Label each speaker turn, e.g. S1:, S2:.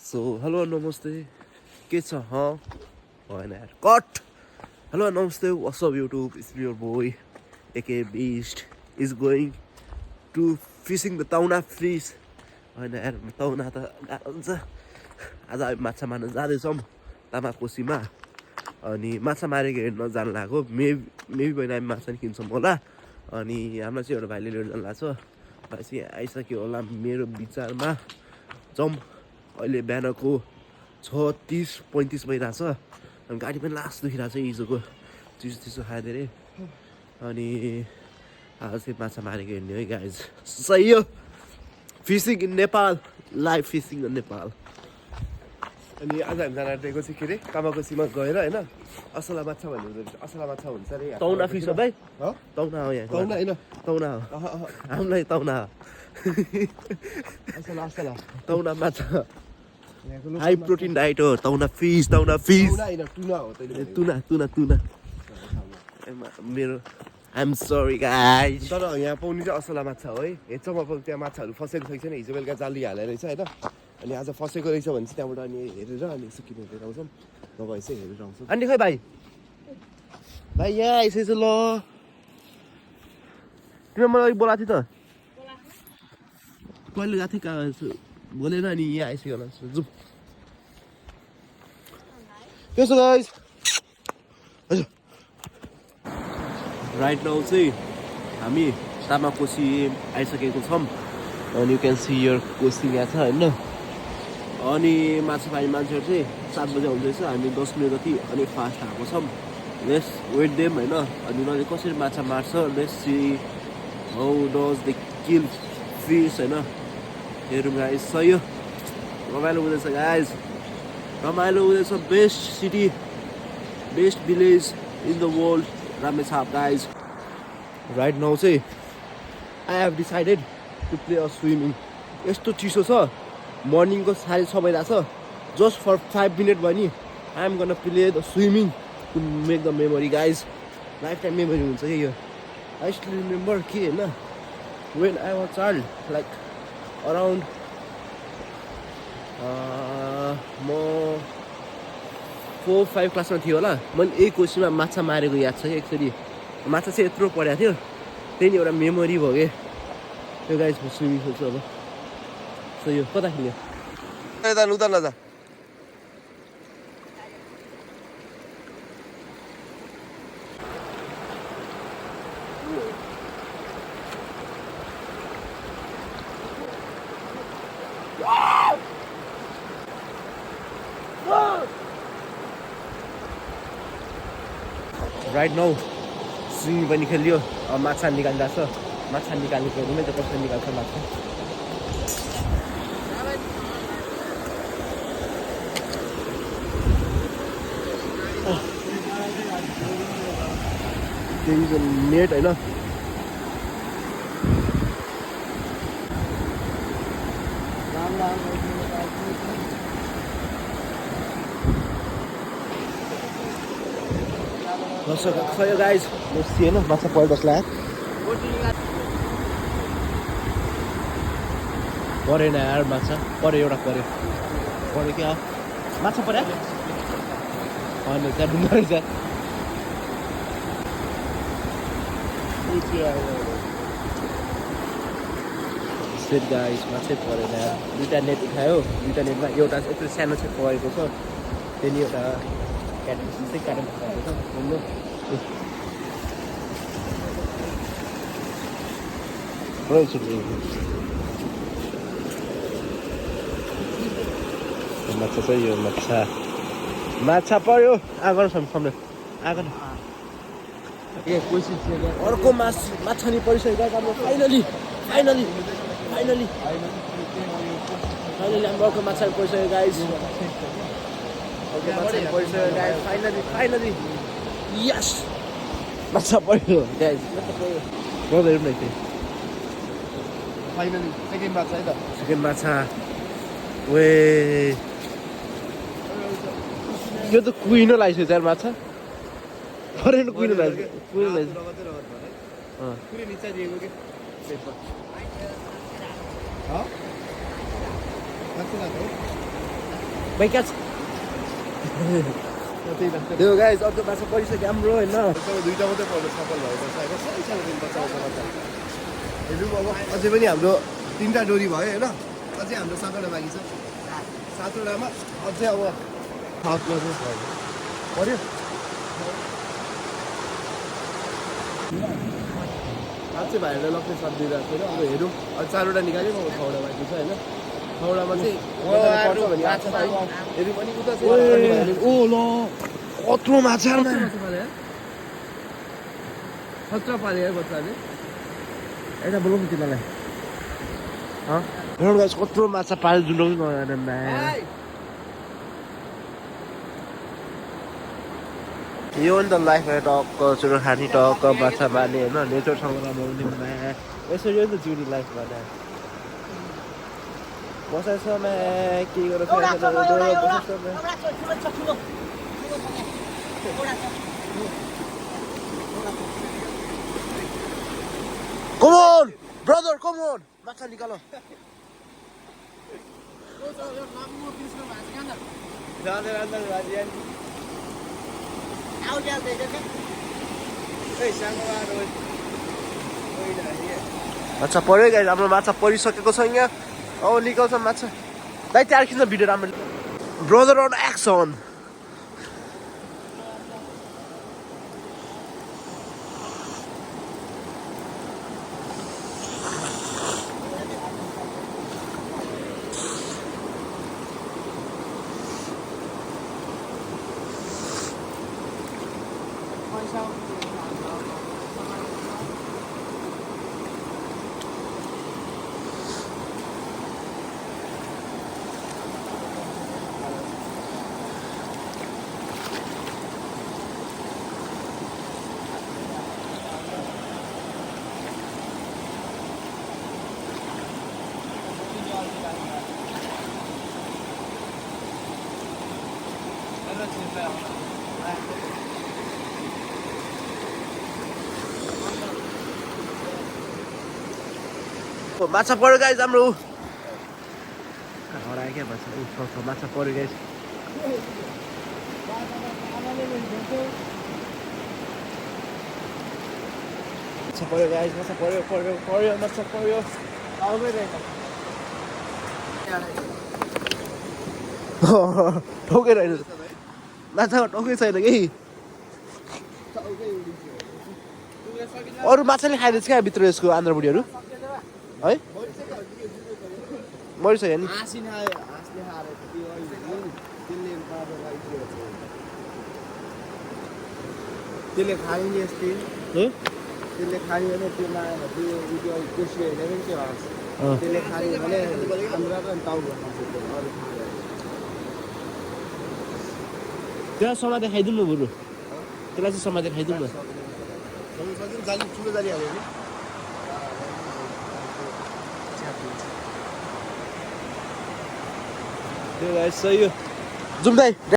S1: So, hello, namaste. Kids are huh? Why not? Cut! Hello, namaste. What's up, YouTube? It's your boy, aka Beast, is going to fishing the tauna fish. Why not? Tauna ta हुन्छ आज हामी माछा मार्न जाँदैछौँ तामाकोसीमा अनि माछा मारेको हेर्न जान लागेको मेबी बहिनी हामी माछा नि किन्छौँ होला अनि हामीलाई चाहिँ एउटा भाइले लिएर जानु लाग्छ भाइ चाहिँ आइसक्यो होला मेरो विचारमा जाउँ अहिले बिहानको 6:30-35 भइरहेछ अनि गाडी पनि लास्ट दुखिरहेछ हिजोको चिसो खायो धेरै अनि आज चाहिँ माछा मारेको हेर्ने है गाइज सही हो fishing in Nepal live fishing in Nepal अनि आज हामी जान आँटेको चाहिँ के अरे तामाकोसीमा गएर होइन असला माछा भन्ने असला माछा हुन्छ अरे तौना फिस हो भाइ तौना हो यहाँ तौना होइन तौना हो हामीलाई तौना हो असला असला तौना माछा हाई प्रोटिन डाइट हो तौना फिस टुना हो तुना तुना तुना मेरो आइएम सरी गाइज तर यहाँ पाउने चाहिँ असला माछा हो है हेर्छौँ अब त्यहाँ माछाहरू फसेको छैन हिजो बेलुका जाली हालेर रहेछ होइन अनि आज फसेको रहेछ भने चाहिँ त्यहाँबाट अनि हेरेर अनि यसो किनेर आउँछौँ नभए चाहिँ हेरेर आउँछौँ अनि खै भाइ यहाँ आइसकेछ ल तिमीले मलाई बोलाएको थियो त कहिले गएको थिएँ कहाँ बोलेर अनि यहाँ आइसक्यो होला जाउँ त्यसो गाइज राइट नाउ चाहिँ हामी तामाकोसी आइसकेको छौँ अनि you can see here Koshi यहाँ छ होइन अनि माछा मार्ने मान्छेहरू चाहिँ 7 बजे आउँदैछ हामी 10 मिनट जति अनि फास्ट आएको छौँ लेट्स वेट देम होइन अनि उनीहरूले कसरी माछा मार्छ let's see how does they kill fish होइन हेरौँ गाइज सही हो रमाइलो हुँदैछ गाइज रमाइलो हुँदैछ best city best village in the world Ramechhap guys right now चाहिँ I have decided to play a swimming यस्तो चिसो छ मर्निङको 6:30 भइरहेछ just for 5 minutes भयो नि I am gonna play the swimming to make the memory guys lifetime memory हुन्छ के यो I still remember के हैन when I was child like around म 4-5 क्लासमा थियो होला मैले एक कोसीमा माछा मारेको याद छ कि एक्चुअली माछा चाहिँ यत्रो परेको थियो त्यही नि एउटा मेमोरी भयो कि त्यो गाइज म स्विमिङ खेल्छु अब सो यो कता खेल्यो उता नजा राइट नाउ स्विमिङ पनि खेल्यो अब माछा निकालिरहेको छ माछा निकाल्ने प्रब्लमै त कसरी निकाल्छ माछा त्यही नेट होइन सय गाइज बेसी होइन माछा पऱ्यो 10 लाख परेन यार माछा पऱ्यो एउटा पऱ्यो क्या माछा पऱ्यो होइन त्यहाँ डुङ्गा रहेछ सेट गाइज माछै परेन यार 2टा नेट उठायो 2टा नेटमा एउटा यत्रो सानो चाहिँ परेको छ त्यही एउटा क्याटेगोरी चाहिँ परेको छ माछा चाहिँ यो माछा पर्यो आगो सम्झ आगो ए कोसिस अर्को माछा नि परिसक्यो हाम्रो फाइनली हाम्रो अर्को माछा परिसक्यो गाइस फाइनली यस माछा पर्यो गाइस हेरौँ न त्यही फाइनली सेकेन्ड माछा है त सेकेन्ड माछा वे यो त कुहिन लागिसक्यो यार माछा परेन कुहिन लागिसक्यो पुरै निचा दिएको के पेपर भाइ क्या छ त्यो गाइस अब त माछा परिसक्यो हाम्रो होइन
S2: दुईटा मात्रै पर्नु सफल भएको छ होइन सानो दिन बच्चा हेर्नु अब अझै पनि हाम्रो 3टा डोरी भयो होइन अझै हाम्रो 7वटा बाँकी छ 7वटामा अझै अब हातमा चाहिँ पर्यो हात चाहिँ भाइहरूलाई लक्ष्य साथ दिइरहेको छैन अब हेरौँ अब 4वटा निकाल्यो अब 6वटा बाँकी छ होइन 6वटामा चाहिँ पर्छ भने आएको छ हेरौँ पनि उता चाहिँ
S1: ओ ल कत्रो माछा
S2: खतरा पारे है बच्चाले
S1: यता बोलाउनु तिमीलाई हेर्नु गाइस कत्रो माछा पाल्यो जुलाउनु नआएन यो नि त लाइफ टक्क चुरो खाने टक्क माछा मार्ने होइन नेचरसँग रमाउने यसरी हो नि त जिउने लाइफ भने बसाइसम्म के गरेर Come on, brother, come on. माछा निकालो माछा पर्यो गाइस हाम्रो माछा परिसकेको छ यहाँ अब निकाल्छ माछा दाइ त्यहाँ खिच्न भिडियो राम्रो ब्रदर अन एक्सन माछा पर्यो गाइस हाम्रो हरायो क्या माछा माछा पर्यो गाइस माछा पर्यो गाइस माछा पर्यो माछा पर्यो ठोकेर होइन माछा ठोकै छैन कि अरू माछाले खाइदिन्छ क्या भित्र यसको आन्द्राबुढीहरू है मरिसक्यो नि
S2: त्यसले खाइने यस्तै त्यसले खायो भने त्यो लाएर त्यो त्यसले हेर्ने पनि के हुन्छ त्यसले खायो भने आन्द्रा र टाउको खान्छ अरू
S1: त्यहाँ समाते खाइदिउँ न बरु त्यसलाई चाहिँ समाते खाइदिउँ न
S2: जाली ठुलो जाली हाल्यो नि
S1: त्यो गाइस सही हो जाउँ दाइ